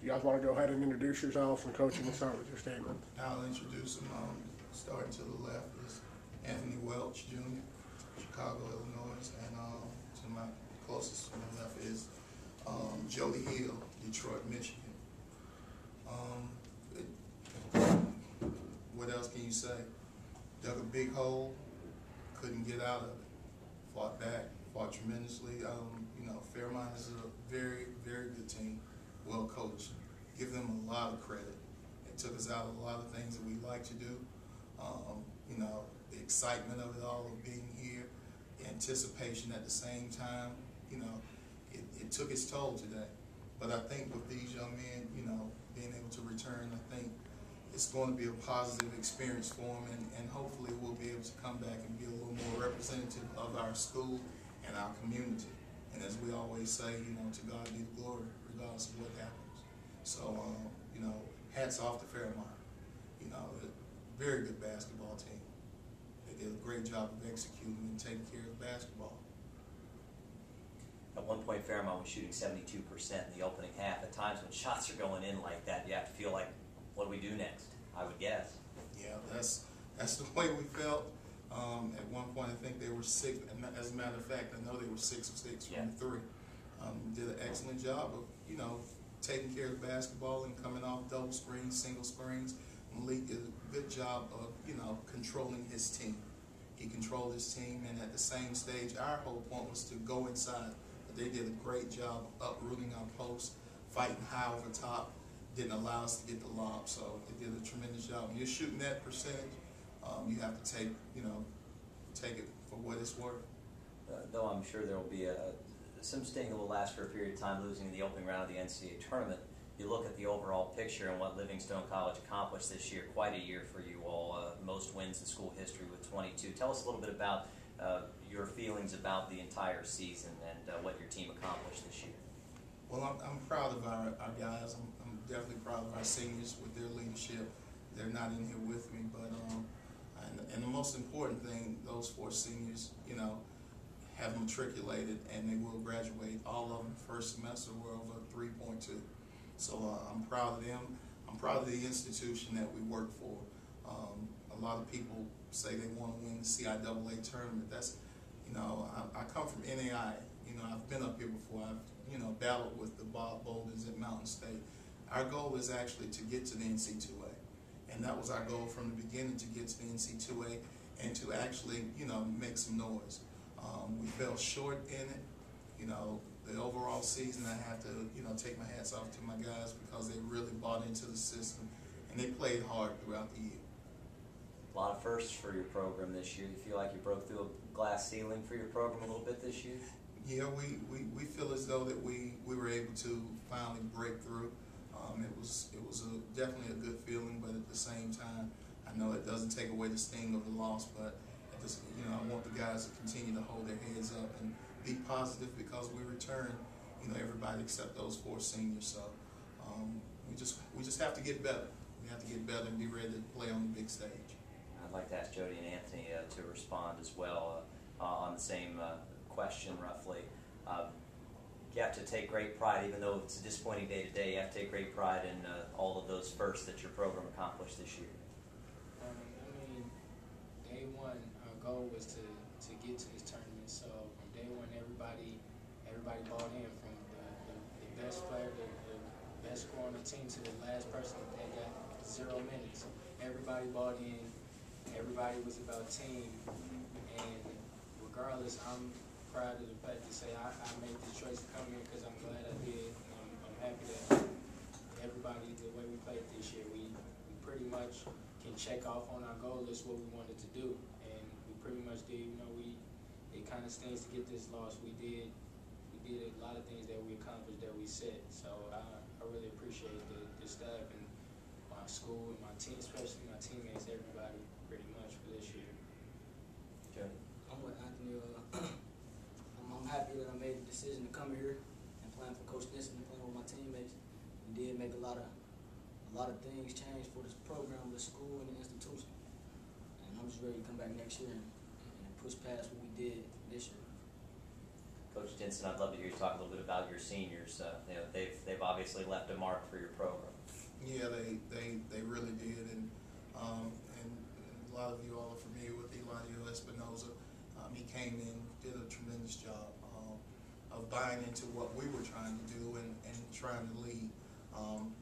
You guys want to go ahead and introduce yourselves, and Coach, you can start with your statement. I'll introduce him. Starting to the left is Anthony Welch, Jr., Chicago, Illinois, and to my closest to my left is Jody Hill, Detroit, Michigan. What else can you say? Dug a big hole, couldn't get out of it. Fought back, fought tremendously. You know, Fairmont is a very, very good team, well coached. Give them a lot of credit. It took us out of a lot of things that we like to do. You know, the excitement of it all, of being here, the anticipation at the same time. You know, it took its toll today. But I think with these young men, you know, being able to return, I think it's going to be a positive experience for them, and hopefully we'll be able to come back and be a little more representative of our school and our community. And as we always say, you know, to God be the glory, regardless of what happens. So, you know, hats off to Fairmont. You know, a very good basketball team. They did a great job of executing and taking care of basketball. At one point, Fairmont was shooting 72% in the opening half. At times when shots are going in like that, you have to feel like, what do we do next? I would guess. Yeah, that's the way we felt. At one point, I think they were 6. As a matter of fact, I know they were 6 of 6 from 3. Did an excellent job of, you know, taking care of basketball and coming off double screens, single screens. Malik did a good job of, you know, controlling his team. He controlled his team, and at the same stage, our whole point was to go inside. But they did a great job uprooting our post, fighting high over top. Didn't allow us to get the lob, so they did a tremendous job. When you're shooting that percentage, you have to take it for what it's worth. Though I'm sure there will be some sting that will last for a period of time, losing in the opening round of the NCAA tournament. You look at the overall picture and what Livingstone College accomplished this year, quite a year for you all, most wins in school history with 22. Tell us a little bit about your feelings about the entire season and what your team accomplished this year. Well, I'm proud of our guys. I'm definitely proud of our seniors with their leadership. They're not in here with me, but and the most important thing, those 4 seniors, you know, have matriculated and they will graduate. All of them first semester were over 3.2. So I'm proud of them. I'm proud of the institution that we work for. A lot of people say they want to win the CIAA tournament. That's, you know, I come from NAI. You know, I've been up here before. I've, you know, battled with the Bob Boulders at Mountain State. Our goal is actually to get to the NC2A. And that was our goal from the beginning, to get to the NC2A and to actually, you know, make some noise. We fell short in it. You know, the overall season, I have to, you know, take my hats off to my guys because they really bought into the system and they played hard throughout the year. A lot of firsts for your program this year. You feel like you broke through a glass ceiling for your program a little bit this year? Yeah, we feel as though that we were able to finally break through. It was definitely a good feeling, but at the same time, I know it doesn't take away the sting of the loss. But you know, I want the guys to continue to hold their heads up and be positive because we return, you know, everybody except those 4 seniors. So we just have to get better. We have to get better and be ready to play on the big stage. I'd like to ask Jody and Anthony to respond as well on the same question, roughly. You have to take great pride, even though it's a disappointing day to day. You have to take great pride in all of those firsts that your program accomplished this year. I mean, day one, our goal was to get to this tournament. So from day one, everybody bought in, from the best player, the best scorer on the team, to the last person that got 0 minutes. Everybody bought in. Everybody was about team, and regardless, I'm proud of the fact to say I made the choice to come here because I'm glad I did. I'm happy that everybody, the way we played this year, we pretty much can check off on our goal list what we wanted to do, and we pretty much did. You know, it kind of stings to get this loss. We did a lot of things that we accomplished that we set. So I really appreciate the staff and my school and my team, especially my teammates, everybody, pretty much for this year. Jody? I'm with Anthony. I'm happy that I made the decision to come here and playing for Coach Nissen and playing with my teammates. We did make a lot of things change for this program, the school, and the institution. And I'm just ready to come back next year and push past what we did this year. Coach Denson, I'd love to hear you talk a little bit about your seniors. You know, they've obviously left a mark for your program. Yeah, they really did, and a lot of you all are familiar with Eladio Espinoza. He came in, did a tremendous job of buying into what we were trying to do and trying to lead.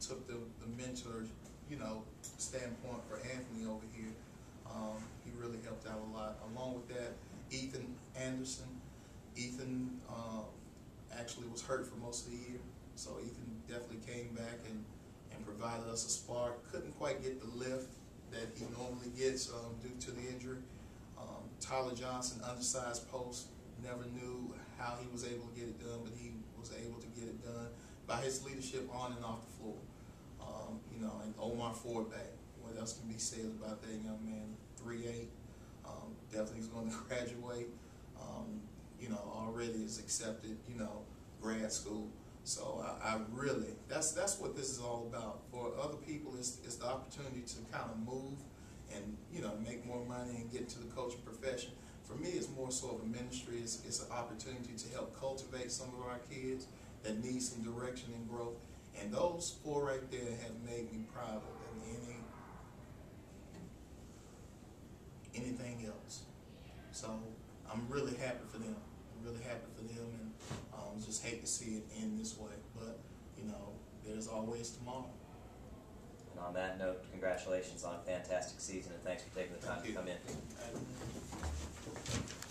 Took the mentor, you know, standpoint for Anthony over here. He really helped out a lot. Along with that, Ethan Anderson. Ethan actually was hurt for most of the year, so Ethan definitely came back and provided us a spark. Couldn't quite get the lift that he normally gets due to the injury. Tyler Johnson, undersized post, never knew how he was able to get it done, but he was able to get it done by his leadership on and off the floor. You know, and Omar Fordback, what else can be said about that young man? 3'8", definitely is going to graduate. You know, already is accepted, you know, grad school. So I really, that's what this is all about. For other people, it's the opportunity to kind of move and, you know, make more money and get into the coaching profession. For me, it's more so of a ministry. It's an opportunity to help cultivate some of our kids that need some direction and growth. And those four right there have made me prouder than anything else. So I'm really happy for them. I'm really happy for them, and just hate to see it end this way. But, you know, there's always tomorrow. And on that note, congratulations on a fantastic season, and thanks for taking the time to come in. Thank you.